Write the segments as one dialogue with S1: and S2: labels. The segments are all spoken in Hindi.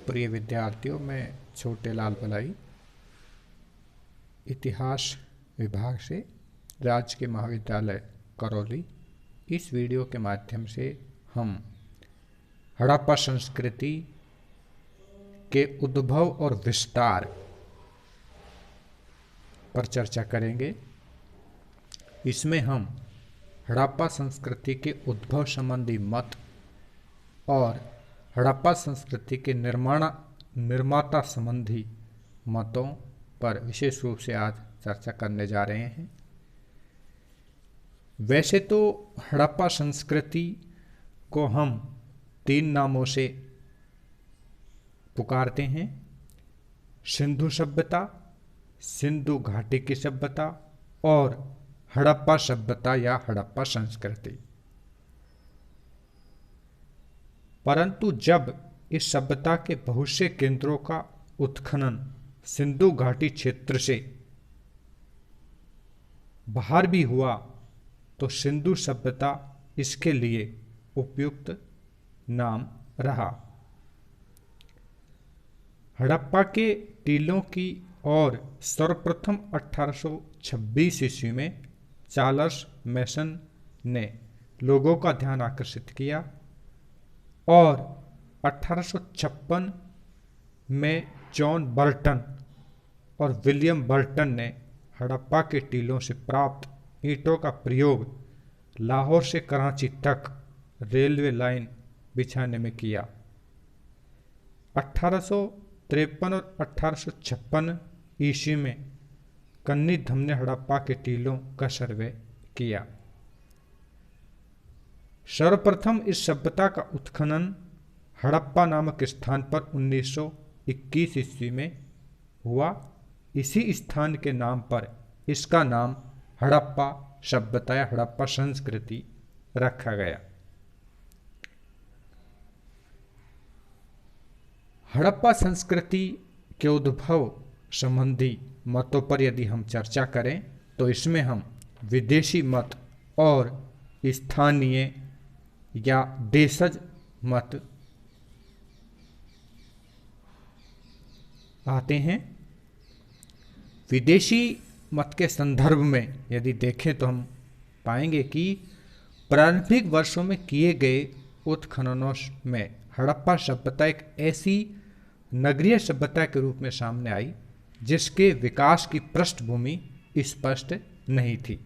S1: प्रिय विद्यार्थियों, मैं छोटे लाल बलाई इतिहास विभाग से राजकीय महाविद्यालय करौली। इस वीडियो के माध्यम से हम हड़प्पा संस्कृति के उद्भव और विस्तार पर चर्चा करेंगे। इसमें हम हड़प्पा संस्कृति के उद्भव संबंधी मत और हड़प्पा संस्कृति के निर्माता संबंधी मतों पर विशेष रूप से आज चर्चा करने जा रहे हैं। वैसे तो हड़प्पा संस्कृति को हम 3 नामों से पुकारते हैं: सिंधु सभ्यता, सिंधु घाटी की सभ्यता और हड़प्पा सभ्यता या हड़प्पा संस्कृति। परंतु जब इस सभ्यता के बहुत से केंद्रों का उत्खनन सिंधु घाटी क्षेत्र से बाहर भी हुआ तो सिंधु सभ्यता इसके लिए उपयुक्त नाम रहा। हड़प्पा के टीलों की और सर्वप्रथम 1826 ईस्वी में चार्ल्स मैसन ने लोगों का ध्यान आकर्षित किया और 1856 में जॉन बर्टन और विलियम बर्टन ने हड़प्पा के टीलों से प्राप्त ईंटों का प्रयोग लाहौर से कराची तक रेलवे लाइन बिछाने में किया। 1853 और 1856 ईस्वी में कन्नी धम ने हड़प्पा के टीलों का सर्वे किया। सर्वप्रथम इस सभ्यता का उत्खनन हड़प्पा नामक स्थान पर 1921 ईस्वी में हुआ। इसी स्थान के नाम पर इसका नाम हड़प्पा सभ्यता या हड़प्पा संस्कृति रखा गया। हड़प्पा संस्कृति के उद्भव संबंधी मतों पर यदि हम चर्चा करें तो इसमें हम विदेशी मत और स्थानीय या देशज मत आते हैं। विदेशी मत के संदर्भ में यदि देखें तो हम पाएंगे कि प्रारंभिक वर्षों में किए गए उत्खननों में हड़प्पा सभ्यता एक ऐसी नगरीय सभ्यता के रूप में सामने आई जिसके विकास की पृष्ठभूमि स्पष्ट नहीं थी।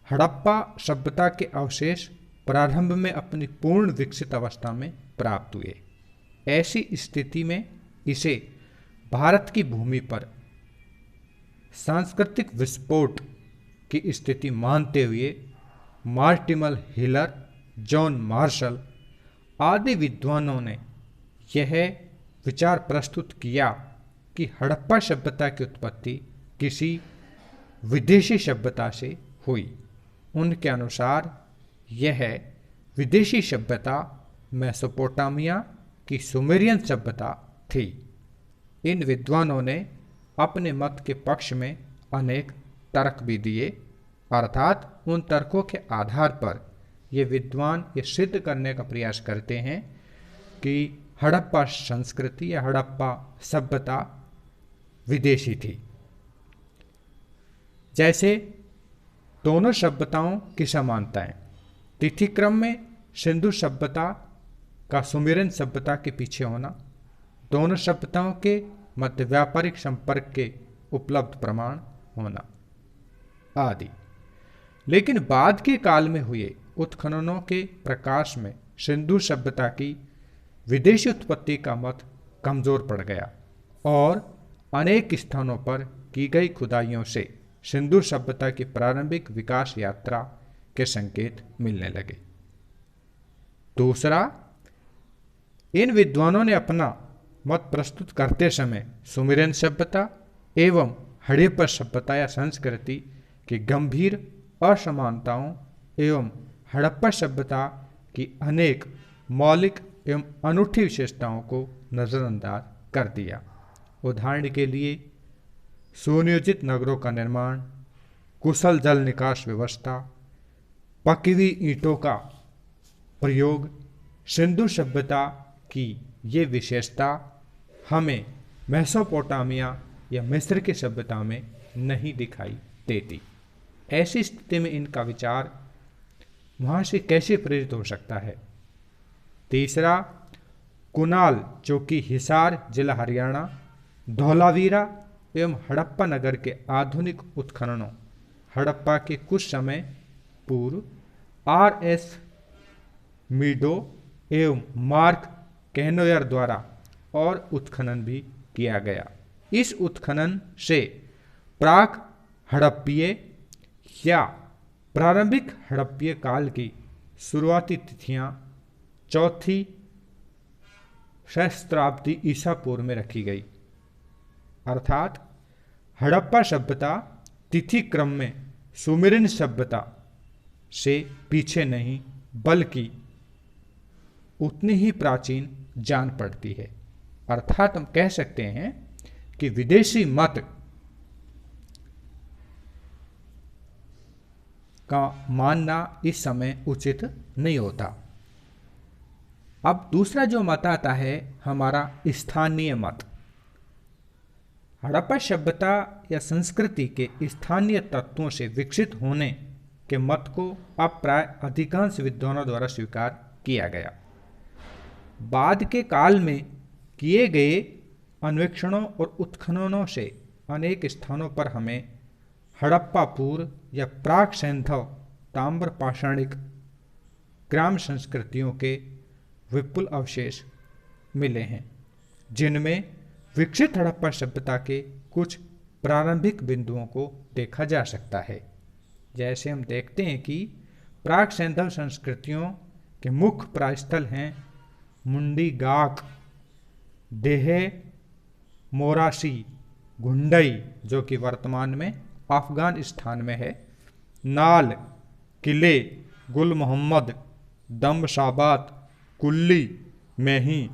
S1: हड़प्पा सभ्यता के अवशेष प्रारंभ में अपनी पूर्ण विकसित अवस्था में प्राप्त हुए। ऐसी स्थिति में इसे भारत की भूमि पर सांस्कृतिक विस्फोट की स्थिति मानते हुए मार्टिमल हिलर, जॉन मार्शल आदि विद्वानों ने यह विचार प्रस्तुत किया कि हड़प्पा सभ्यता की उत्पत्ति किसी विदेशी सभ्यता से हुई। उनके अनुसार यह विदेशी सभ्यता मेसोपोटामिया की सुमेरियन सभ्यता थी। इन विद्वानों ने अपने मत के पक्ष में अनेक तर्क भी दिए, अर्थात उन तर्कों के आधार पर ये विद्वान ये सिद्ध करने का प्रयास करते हैं कि हड़प्पा संस्कृति या हड़प्पा सभ्यता विदेशी थी। जैसे दोनों सभ्यताओं की समानताएं, तिथि क्रम में सिंधु सभ्यता का सुमेरियन सभ्यता के पीछे होना, दोनों सभ्यताओं के मध्य व्यापारिक संपर्क के उपलब्ध प्रमाण होना आदि। लेकिन बाद के काल में हुए उत्खननों के प्रकाश में सिंधु सभ्यता की विदेशी उत्पत्ति का मत कमजोर पड़ गया और अनेक स्थानों पर की गई खुदाइयों से सिंधु सभ्यता की प्रारंभिक विकास यात्रा के संकेत मिलने लगे। दूसरा, इन विद्वानों ने अपना मत प्रस्तुत करते समय सुमेरियन सभ्यता एवं हड़प्पा सभ्यता या संस्कृति की गंभीर असमानताओं एवं हड़प्पा सभ्यता की अनेक मौलिक एवं अनूठी विशेषताओं को नजरअंदाज कर दिया। उदाहरण के लिए सुनियोजित नगरों का निर्माण, कुशल जल निकास व्यवस्था, पकी हुई ईंटों का प्रयोग, सिंधु सभ्यता की ये विशेषता हमें मेसोपोटामिया या मिस्र की सभ्यता में नहीं दिखाई देती। ऐसी स्थिति में इनका विचार वहाँ से कैसे प्रेरित हो सकता है? तीसरा, कुनाल जो कि हिसार जिला हरियाणा, धौलावीरा एवं हड़प्पा नगर के आधुनिक उत्खननों, हड़प्पा के कुछ समय पूर्व R.S. मीडो एवं मार्क कैनोयर द्वारा और उत्खनन भी किया गया। इस उत्खनन से प्राक हड़प्पीय या प्रारंभिक हड़प्पीय काल की शुरुआती तिथियां चौथी सहस्त्राब्दी ईसा पूर्व में रखी गई, अर्थात हड़प्पा सभ्यता तिथि क्रम में सुमेरियन सभ्यता से पीछे नहीं बल्कि उतनी ही प्राचीन जान पड़ती है। अर्थात हम कह सकते हैं कि विदेशी मत का मानना इस समय उचित नहीं होता। अब दूसरा जो मत आता है हमारा स्थानीय मत। हड़प्पा सभ्यता या संस्कृति के स्थानीय तत्वों से विकसित होने के मत को अब प्राय अधिकांश विद्वानों द्वारा स्वीकार किया गया। बाद के काल में किए गए अन्वेषणों और उत्खननों से अनेक स्थानों पर हमें हड़प्पा पूर्व या प्राक सैंधव ताम्र पाषाणिक ग्राम संस्कृतियों के विपुल अवशेष मिले हैं, जिनमें विकसित हड़प्पा सभ्यता के कुछ प्रारंभिक बिंदुओं को देखा जा सकता है। जैसे हम देखते हैं कि प्राक सैंधव संस्कृतियों के मुख्य प्रायस्थल हैं मुंडी गाक, देहे, मोरासी, घुंडई जो कि वर्तमान में अफगानिस्तान में है, नाल, किले, गुल मोहम्मद, दमशाबात, कुल्ली, मेही,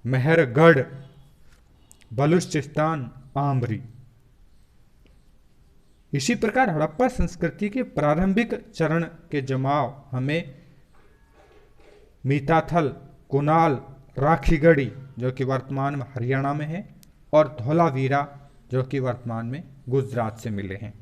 S1: मेहरगढ़, बलूचिस्तान, आमरी। इसी प्रकार हड़प्पा संस्कृति के प्रारंभिक चरण के जमाव हमें मीताथल, कुनाल, राखीगढ़ी जो कि वर्तमान में हरियाणा में है और धौलावीरा जो कि वर्तमान में गुजरात से मिले हैं।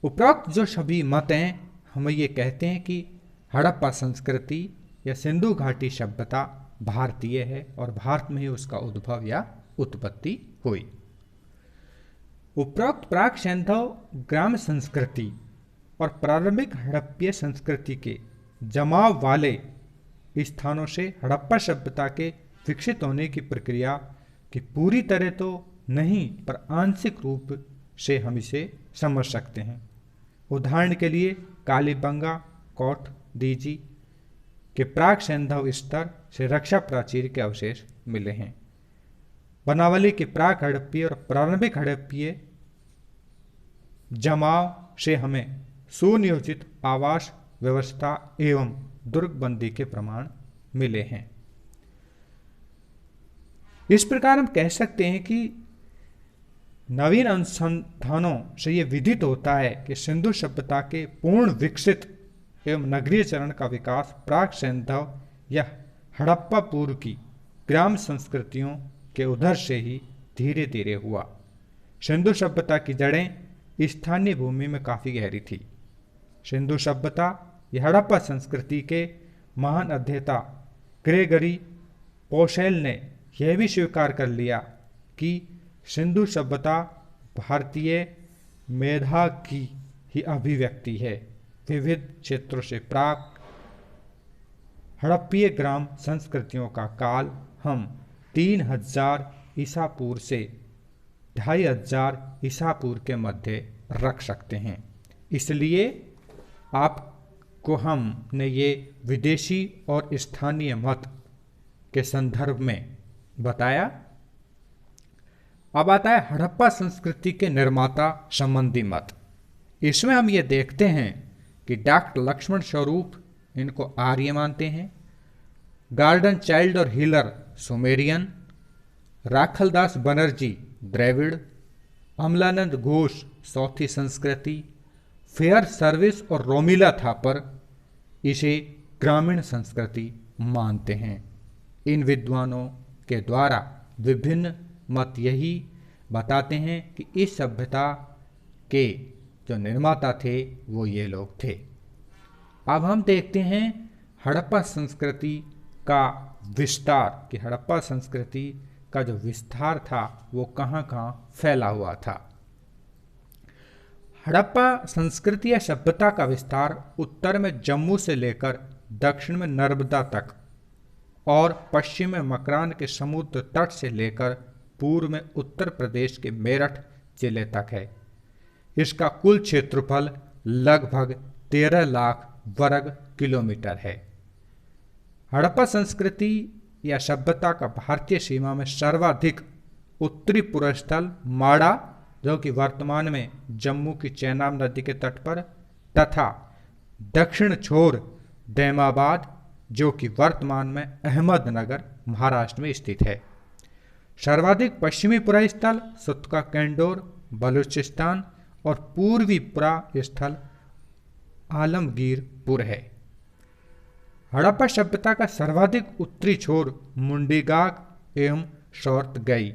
S1: उपरोक्त जो सभी मत हैं हमें ये कहते हैं कि हड़प्पा संस्कृति या सिंधु घाटी सभ्यता भारतीय है और भारत में ही उसका उद्भव या उत्पत्ति हुई। उपरोक्त प्राक सैंधव ग्राम संस्कृति और प्रारंभिक हड़प्पीय संस्कृति के जमाव वाले स्थानों से हड़प्पा सभ्यता के विकसित होने की प्रक्रिया की पूरी तरह तो नहीं पर आंशिक रूप से हम इसे समझ सकते हैं। उदाहरण के लिए कालीबंगा, कोट दीजी के प्राक सैंधव स्तर से रक्षा प्राचीर के अवशेष मिले हैं। बनावली के प्राक हड़प्पीय और प्रारंभिक हड़प्पीय जमाव से हमें सुनियोजित आवास व्यवस्था एवं दुर्गबंदी के प्रमाण मिले हैं। इस प्रकार हम कह सकते हैं कि नवीन अनुसंधानों से यह विदित होता है कि सिंधु सभ्यता के पूर्ण विकसित एवं नगरीय चरण का विकास प्राक सैंधव या हड़प्पा पूर्व की ग्राम संस्कृतियों के उधर से ही धीरे धीरे हुआ। सिंधु सभ्यता की जड़ें स्थानीय भूमि में काफ़ी गहरी थी। सिंधु सभ्यता या हड़प्पा संस्कृति के महान अध्येता ग्रेगरी पोसेल ने यह भी स्वीकार कर लिया कि सिंधु सभ्यता भारतीय मेधा की ही अभिव्यक्ति है। विविध क्षेत्रों से प्राक हड़प्पीय ग्राम संस्कृतियों का काल हम 3000 ईसा पूर्व से 2500 ईसा पूर्व के मध्य रख सकते हैं। इसलिए आपको हमने ये विदेशी और स्थानीय मत के संदर्भ में बताया। अब आता है हड़प्पा संस्कृति के निर्माता संबंधी मत। इसमें हम ये देखते हैं कि डॉक्टर लक्ष्मण स्वरूप इनको आर्य मानते हैं, गार्डन चाइल्ड और हिलर सुमेरियन, राखलदास बनर्जी द्रविड़, अमलानंद घोष सौथी संस्कृति, फेयर सर्विस और रोमिला थापर इसे ग्रामीण संस्कृति मानते हैं। इन विद्वानों के द्वारा विभिन्न मत यही बताते हैं कि इस सभ्यता के जो निर्माता थे वो ये लोग थे। अब हम देखते हैं हड़प्पा संस्कृति का विस्तार, कि हड़प्पा संस्कृति का जो विस्तार था वो कहाँ कहाँ फैला हुआ था। हड़प्पा संस्कृति या सभ्यता का विस्तार उत्तर में जम्मू से लेकर दक्षिण में नर्मदा तक और पश्चिम में मकरान के समुद्र तट से लेकर पूर्व में उत्तर प्रदेश के मेरठ जिले तक है। इसका कुल क्षेत्रफल लगभग 13 लाख वर्ग किलोमीटर है। हड़प्पा संस्कृति या सभ्यता का भारतीय सीमा में सर्वाधिक उत्तरी पूर्वस्थल माड़ा, जो कि वर्तमान में जम्मू की चेनाब नदी के तट पर, तथा दक्षिण छोर दैमाबाद, जो कि वर्तमान में अहमदनगर महाराष्ट्र में स्थित है। सर्वाधिक पश्चिमी पुरा स्थल सुतका कैंडोर बलूचिस्तान और पूर्वी पुरा स्थल आलमगीरपुर है। हड़प्पा सभ्यता का सर्वाधिक उत्तरी छोर मुंडीगाग एवं शौर्तगई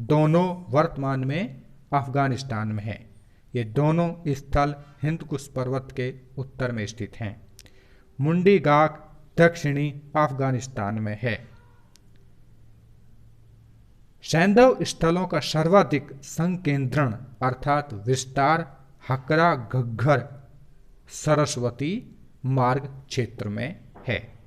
S1: दोनों वर्तमान में अफगानिस्तान में है। ये दोनों स्थल हिंदकुश पर्वत के उत्तर में स्थित हैं। मुंडीगाग दक्षिणी अफगानिस्तान में है। सैंधव स्थलों का सर्वाधिक संकेंद्रण अर्थात विस्तार हकरा घग्गर सरस्वती मार्ग क्षेत्र में है।